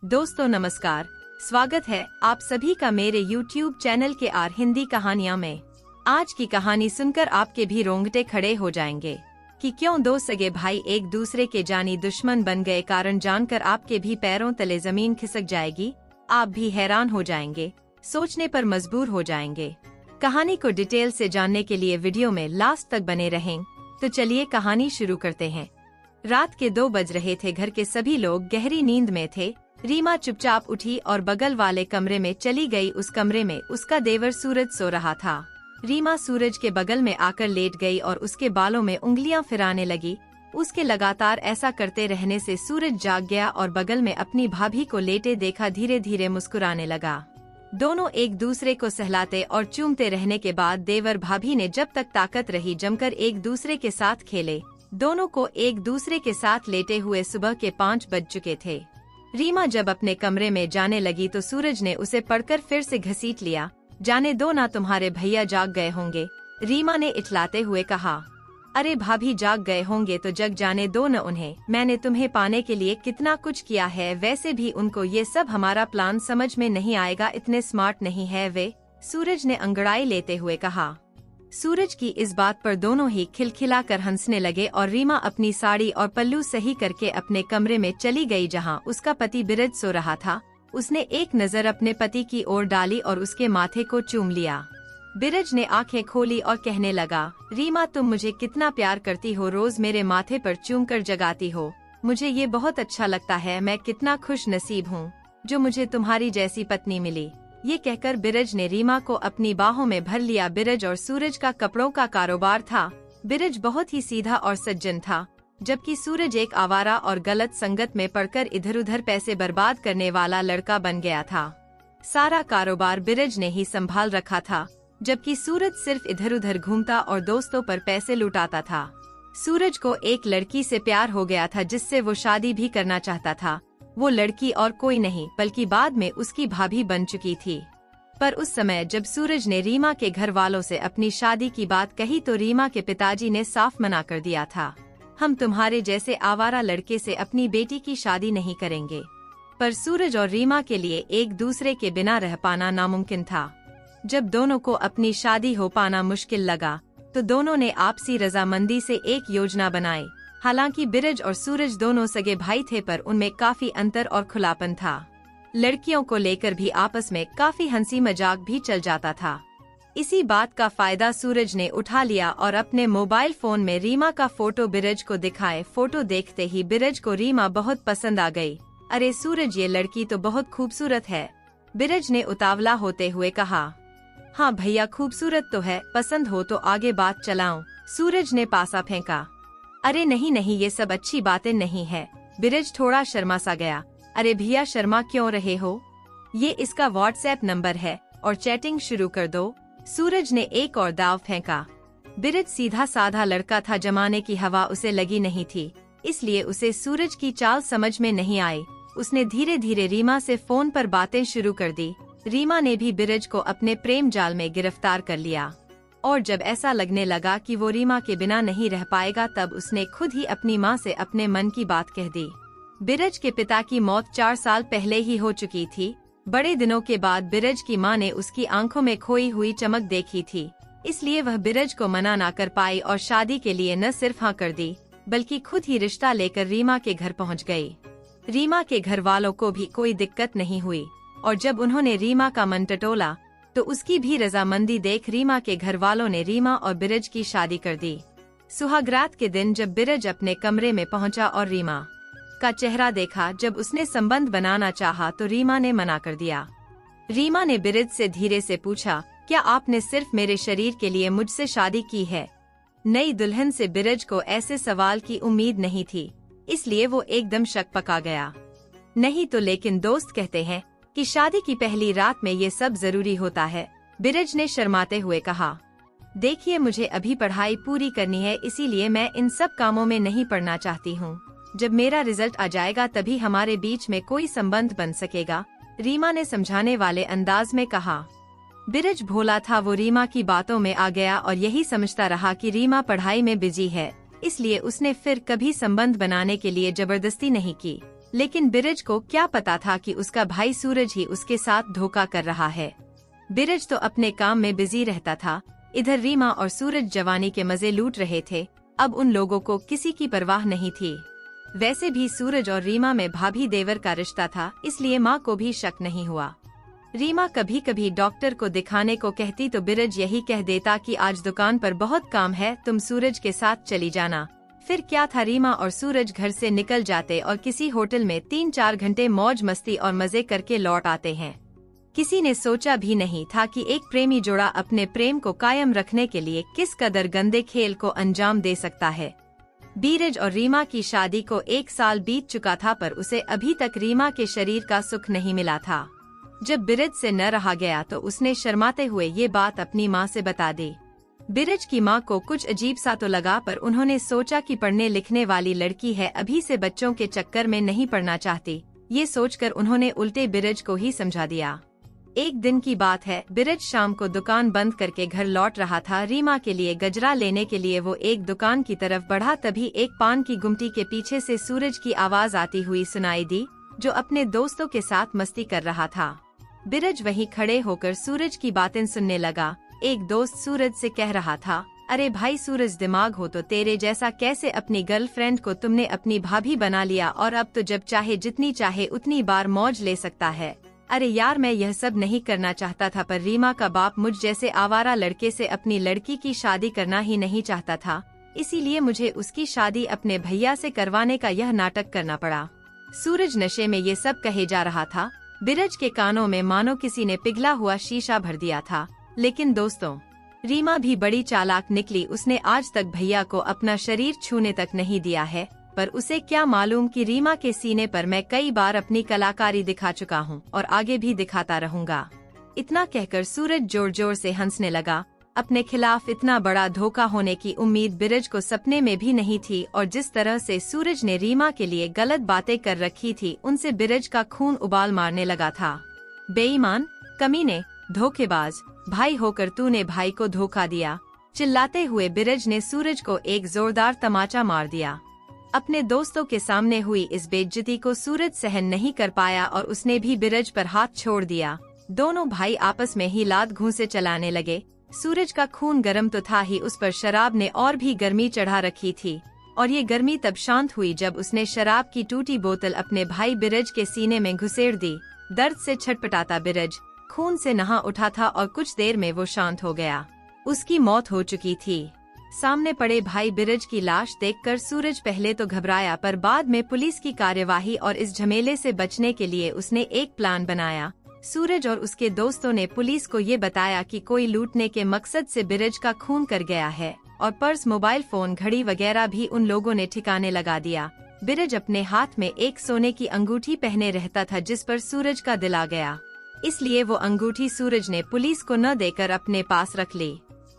दोस्तों नमस्कार, स्वागत है आप सभी का मेरे YouTube चैनल के आर हिंदी कहानियाँ में। आज की कहानी सुनकर आपके भी रोंगटे खड़े हो जाएंगे कि क्यों दो सगे भाई एक दूसरे के जानी दुश्मन बन गए। कारण जानकर आपके भी पैरों तले जमीन खिसक जाएगी। आप भी हैरान हो जाएंगे, सोचने पर मजबूर हो जाएंगे। कहानी को डिटेल से जानने के लिए वीडियो में लास्ट तक बने रहें। तो चलिए कहानी शुरू करते हैं। रात के 2 बज रहे थे। घर के सभी लोग गहरी नींद में थे। रीमा चुपचाप उठी और बगल वाले कमरे में चली गई। उस कमरे में उसका देवर सूरज सो रहा था। रीमा सूरज के बगल में आकर लेट गई और उसके बालों में उंगलियां फिराने लगी। उसके लगातार ऐसा करते रहने से सूरज जाग गया और बगल में अपनी भाभी को लेटे देखा धीरे धीरे मुस्कुराने लगा। दोनों एक दूसरे को सहलाते और चूमते रहने के बाद देवर भाभी ने जब तक ताकत रही जमकर एक दूसरे के साथ खेले। दोनों को एक दूसरे के साथ लेटे हुए सुबह के 5 बज चुके थे। रीमा जब अपने कमरे में जाने लगी तो सूरज ने उसे पकड़कर फिर से घसीट लिया। जाने दो ना, तुम्हारे भैया जाग गए होंगे, रीमा ने इठलाते हुए कहा। अरे भाभी, जाग गए होंगे तो जग जाने दो न उन्हें। मैंने तुम्हें पाने के लिए कितना कुछ किया है। वैसे भी उनको ये सब हमारा प्लान समझ में नहीं आएगा, इतने स्मार्ट नहीं है वे, सूरज ने अंगड़ाई लेते हुए कहा। सूरज की इस बात पर दोनों ही खिलखिला कर हंसने लगे और रीमा अपनी साड़ी और पल्लू सही करके अपने कमरे में चली गई जहां उसका पति बिरज सो रहा था। उसने एक नजर अपने पति की ओर डाली और उसके माथे को चूम लिया। बिरज ने आंखें खोली और कहने लगा, रीमा तुम मुझे कितना प्यार करती हो, रोज मेरे माथे पर चूम कर जगाती हो। मुझे ये बहुत अच्छा लगता है। मैं कितना खुश नसीब हूँ जो मुझे तुम्हारी जैसी पत्नी मिली। ये कहकर बिरज ने रीमा को अपनी बाहों में भर लिया। बिरज और सूरज का कपड़ों का कारोबार था। बिरज बहुत ही सीधा और सज्जन था, जबकि सूरज एक आवारा और गलत संगत में पड़कर इधर उधर पैसे बर्बाद करने वाला लड़का बन गया था। सारा कारोबार बिरज ने ही संभाल रखा था, जबकि सूरज सिर्फ इधर उधर घूमता और दोस्तों पर पैसे लुटाता था। सूरज को एक लड़की से प्यार हो गया था जिससे वो शादी भी करना चाहता था। वो लड़की और कोई नहीं बल्कि बाद में उसकी भाभी बन चुकी थी। पर उस समय जब सूरज ने रीमा के घर वालों से अपनी शादी की बात कही तो रीमा के पिताजी ने साफ मना कर दिया था। हम तुम्हारे जैसे आवारा लड़के से अपनी बेटी की शादी नहीं करेंगे। पर सूरज और रीमा के लिए एक दूसरे के बिना रह पाना नामुमकिन था। जब दोनों को अपनी शादी हो पाना मुश्किल लगा तो दोनों ने आपसी रजामंदी से एक योजना बनाई। हालांकि बिरज और सूरज दोनों सगे भाई थे पर उनमें काफी अंतर और खुलापन था। लड़कियों को लेकर भी आपस में काफी हंसी मजाक भी चल जाता था। इसी बात का फायदा सूरज ने उठा लिया और अपने मोबाइल फोन में रीमा का फोटो बिरज को दिखाए। फोटो देखते ही बिरज को रीमा बहुत पसंद आ गई। अरे सूरज, ये लड़की तो बहुत खूबसूरत है, बिरज ने उतावला होते हुए कहा। हाँ भैया, खूबसूरत तो है, पसंद हो तो आगे बात चलाऊं, सूरज ने पासा फेंका। अरे नहीं नहीं, ये सब अच्छी बातें नहीं है, बिरज थोड़ा शर्मा सा गया। अरे भैया, शर्मा क्यों रहे हो, ये इसका व्हाट्सएप नंबर है और चैटिंग शुरू कर दो, सूरज ने एक और दाव फेंका। बिरज सीधा साधा लड़का था, जमाने की हवा उसे लगी नहीं थी, इसलिए उसे सूरज की चाल समझ में नहीं आई। उसने धीरे धीरे रीमा से फोन पर बातें शुरू कर दी। रीमा ने भी बिरज को अपने प्रेम जाल में गिरफ्तार कर लिया और जब ऐसा लगने लगा कि वो रीमा के बिना नहीं रह पाएगा तब उसने खुद ही अपनी माँ से अपने मन की बात कह दी। बिरज के पिता की मौत 4 साल पहले ही हो चुकी थी। बड़े दिनों के बाद बिरज की माँ ने उसकी आंखों में खोई हुई चमक देखी थी, इसलिए वह बिरज को मना ना कर पाई और शादी के लिए न सिर्फ हाँ कर दी बल्कि खुद ही रिश्ता लेकर रीमा के घर पहुँच गयी। रीमा के घर वालों को भी कोई दिक्कत नहीं हुई और जब उन्होंने रीमा का मन टटोला तो उसकी भी रजामंदी देख रीमा के घर वालों ने रीमा और बिरज की शादी कर दी। सुहागरात के दिन जब बिरज अपने कमरे में पहुंचा और रीमा का चेहरा देखा, जब उसने संबंध बनाना चाहा तो रीमा ने मना कर दिया। रीमा ने बिरज से धीरे से पूछा, क्या आपने सिर्फ मेरे शरीर के लिए मुझसे शादी की है? नई दुल्हन से बिरज को ऐसे सवाल की उम्मीद नहीं थी, इसलिए वो एकदम शक पका गया। नहीं तो, लेकिन दोस्त कहते हैं कि शादी की पहली रात में ये सब जरूरी होता है, बिरज ने शर्माते हुए कहा। देखिए, मुझे अभी पढ़ाई पूरी करनी है, इसीलिए मैं इन सब कामों में नहीं पड़ना चाहती हूँ। जब मेरा रिजल्ट आ जाएगा तभी हमारे बीच में कोई संबंध बन सकेगा, रीमा ने समझाने वाले अंदाज में कहा। बिरज भोला था, वो रीमा की बातों में आ गया और यही समझता रहा कि रीमा पढ़ाई में बिजी है, इसलिए उसने फिर कभी संबंध बनाने के लिए जबरदस्ती नहीं की। लेकिन बिरज को क्या पता था कि उसका भाई सूरज ही उसके साथ धोखा कर रहा है। बिरज तो अपने काम में बिजी रहता था, इधर रीमा और सूरज जवानी के मजे लूट रहे थे। अब उन लोगों को किसी की परवाह नहीं थी। वैसे भी सूरज और रीमा में भाभी देवर का रिश्ता था, इसलिए माँ को भी शक नहीं हुआ। रीमा कभी कभी डॉक्टर को दिखाने को कहती तो बिरज यही कह देता कि आज दुकान पर बहुत काम है, तुम सूरज के साथ चली जाना। फिर क्या था, रीमा और सूरज घर से निकल जाते और किसी होटल में 3-4 घंटे मौज मस्ती और मजे करके लौट आते हैं। किसी ने सोचा भी नहीं था कि एक प्रेमी जोड़ा अपने प्रेम को कायम रखने के लिए किस कदर गंदे खेल को अंजाम दे सकता है। बीरज और रीमा की शादी को 1 साल बीत चुका था, पर उसे अभी तक रीमा के शरीर का सुख नहीं मिला था। जब बिरज से न रहा गया तो उसने शर्माते हुए ये बात अपनी माँ से बता दी। बिरज की माँ को कुछ अजीब सा तो लगा, पर उन्होंने सोचा कि पढ़ने लिखने वाली लड़की है, अभी से बच्चों के चक्कर में नहीं पड़ना चाहती। ये सोचकर उन्होंने उल्टे बिरज को ही समझा दिया। एक दिन की बात है, बिरज शाम को दुकान बंद करके घर लौट रहा था। रीमा के लिए गजरा लेने के लिए वो एक दुकान की तरफ बढ़ा, तभी एक पान की गुमटी के पीछे से सूरज की आवाज आती हुई सुनाई दी, जो अपने दोस्तों के साथ मस्ती कर रहा था। बिरज वहीं खड़े होकर सूरज की बातें सुनने लगा। एक दोस्त सूरज से कह रहा था, अरे भाई सूरज, दिमाग हो तो तेरे जैसा, कैसे अपनी गर्लफ्रेंड को तुमने अपनी भाभी बना लिया और अब तो जब चाहे जितनी चाहे उतनी बार मौज ले सकता है। अरे यार, मैं यह सब नहीं करना चाहता था, पर रीमा का बाप मुझ जैसे आवारा लड़के से अपनी लड़की की शादी करना ही नहीं चाहता था, इसीलिए मुझे उसकी शादी अपने भैया से करवाने का यह नाटक करना पड़ा। सूरज नशे में ये सब कहे जा रहा था। बिरज के कानों में मानो किसी ने पिघला हुआ शीशा भर दिया था। लेकिन दोस्तों, रीमा भी बड़ी चालाक निकली। उसने आज तक भैया को अपना शरीर छूने तक नहीं दिया है, पर उसे क्या मालूम कि रीमा के सीने पर मैं कई बार अपनी कलाकारी दिखा चुका हूँ और आगे भी दिखाता रहूंगा। इतना कहकर सूरज जोर जोर से हंसने लगा। अपने खिलाफ इतना बड़ा धोखा होने की उम्मीद बिरज को सपने में भी नहीं थी, और जिस तरह से सूरज ने रीमा के लिए गलत बातें कर रखी थी, उनसे बिरज का खून उबाल मारने लगा था। बेईमान, कमीने, धोखेबाज, भाई होकर तूने भाई को धोखा दिया। चिल्लाते हुए बिरज ने सूरज को एक जोरदार तमाचा मार दिया। अपने दोस्तों के सामने हुई इस बेइज्जती को सूरज सहन नहीं कर पाया और उसने भी बिरज पर हाथ छोड़ दिया। दोनों भाई आपस में ही लात घूंसे चलाने लगे। सूरज का खून गर्म तो था ही, उस पर शराब ने और भी गर्मी चढ़ा रखी थी, और ये गर्मी तब शांत हुई जब उसने शराब की टूटी बोतल अपने भाई बिरज के सीने में घुसेड़ दी। दर्द से छटपटाता बिरज खून से नहा उठा था और कुछ देर में वो शांत हो गया। उसकी मौत हो चुकी थी। सामने पड़े भाई बिरज की लाश देखकर सूरज पहले तो घबराया, पर बाद में पुलिस की कार्यवाही और इस झमेले से बचने के लिए उसने एक प्लान बनाया। सूरज और उसके दोस्तों ने पुलिस को ये बताया कि कोई लूटने के मकसद से बिरज का खून कर गया है, और पर्स, मोबाइल फोन, घड़ी वगैरह भी उन लोगों ने ठिकाने लगा दिया। बिरज अपने हाथ में एक सोने की अंगूठी पहने रहता था, जिस पर सूरज का दिल आ गया, इसलिए वो अंगूठी सूरज ने पुलिस को न देकर अपने पास रख ली।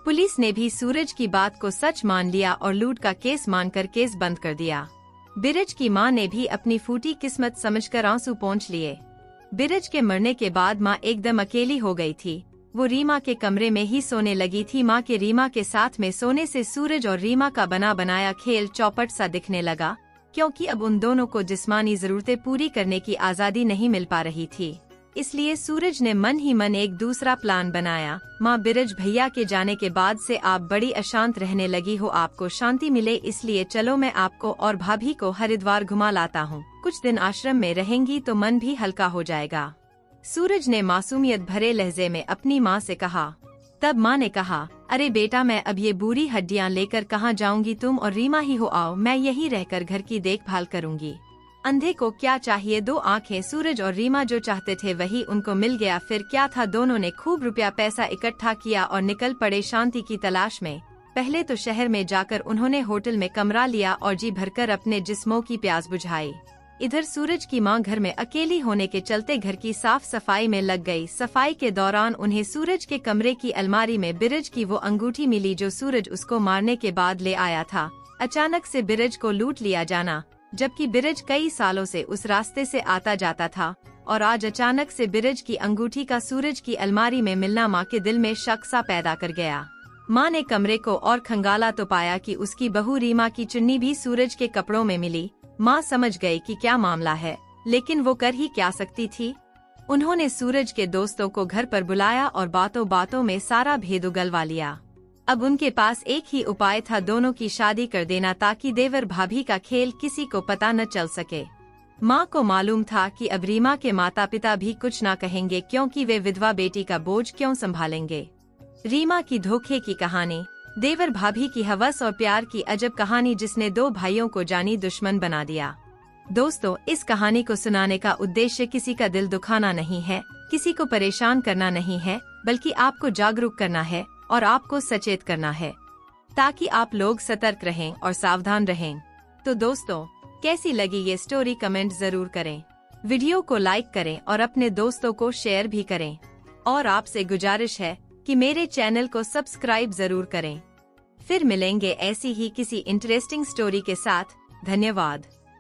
पुलिस ने भी सूरज की बात को सच मान लिया और लूट का केस मानकर केस बंद कर दिया। बिरज की मां ने भी अपनी फूटी किस्मत समझकर आंसू पोंछ लिए। बिरज के मरने के बाद मां एकदम अकेली हो गई थी। वो रीमा के कमरे में ही सोने लगी थी। मां के रीमा के साथ में सोने से सूरज और रीमा का बना बनाया खेल चौपट सा दिखने लगा, क्योंकि अब उन दोनों को जिस्मानी जरूरतें पूरी करने की आजादी नहीं मिल पा रही थी। इसलिए सूरज ने मन ही मन एक दूसरा प्लान बनाया। माँ, बिरज भैया के जाने के बाद से आप बड़ी अशांत रहने लगी हो, आपको शांति मिले इसलिए चलो मैं आपको और भाभी को हरिद्वार घुमा लाता हूँ। कुछ दिन आश्रम में रहेंगी तो मन भी हल्का हो जाएगा। सूरज ने मासूमियत भरे लहजे में अपनी माँ से कहा। तब माँ ने कहा, अरे बेटा, मैं अब ये बुरी हड्डियाँ लेकर कहाँ जाऊंगी, तुम और रीमा ही हो, आओ, मैं यहीं रहकर घर की देखभाल करूंगी। अंधे को क्या चाहिए, 2 आंखें। सूरज और रीमा जो चाहते थे वही उनको मिल गया। फिर क्या था, दोनों ने खूब रुपया पैसा इकट्ठा किया और निकल पड़े शांति की तलाश में। पहले तो शहर में जाकर उन्होंने होटल में कमरा लिया और जी भरकर अपने जिस्मों की प्यास बुझाई। इधर सूरज की मां घर में अकेली होने के चलते घर की साफ सफाई में लग गई। सफाई के दौरान उन्हें सूरज के कमरे की अलमारी में बिरज की वो अंगूठी मिली जो सूरज उसको मारने के बाद ले आया था। अचानक से बिरज को लूट लिया जाना, जबकि बिरज कई सालों से उस रास्ते से आता जाता था, और आज अचानक से बिरज की अंगूठी का सूरज की अलमारी में मिलना माँ के दिल में शक सा पैदा कर गया। माँ ने कमरे को और खंगाला तो पाया कि उसकी बहू रीमा की चुन्नी भी सूरज के कपड़ों में मिली। माँ समझ गई कि क्या मामला है। लेकिन वो कर ही क्या सकती थी। उन्होंने सूरज के दोस्तों को घर पर बुलाया और बातों बातों में सारा भेद उगलवा लिया। अब उनके पास एक ही उपाय था, दोनों की शादी कर देना ताकि देवर भाभी का खेल किसी को पता न चल सके। माँ को मालूम था कि अब रीमा के माता पिता भी कुछ ना कहेंगे, क्योंकि वे विधवा बेटी का बोझ क्यों संभालेंगे। रीमा की धोखे की कहानी, देवर भाभी की हवस और प्यार की अजब कहानी जिसने दो भाइयों को जानी दुश्मन बना दिया। दोस्तों, इस कहानी को सुनाने का उद्देश्य किसी का दिल दुखाना नहीं है, किसी को परेशान करना नहीं है, बल्कि आपको जागरूक करना है और आपको सचेत करना है, ताकि आप लोग सतर्क रहें और सावधान रहें। तो दोस्तों, कैसी लगी ये स्टोरी कमेंट जरूर करें, वीडियो को लाइक करें और अपने दोस्तों को शेयर भी करें। और आपसे गुजारिश है कि मेरे चैनल को सब्सक्राइब जरूर करें। फिर मिलेंगे ऐसी ही किसी इंटरेस्टिंग स्टोरी के साथ। धन्यवाद।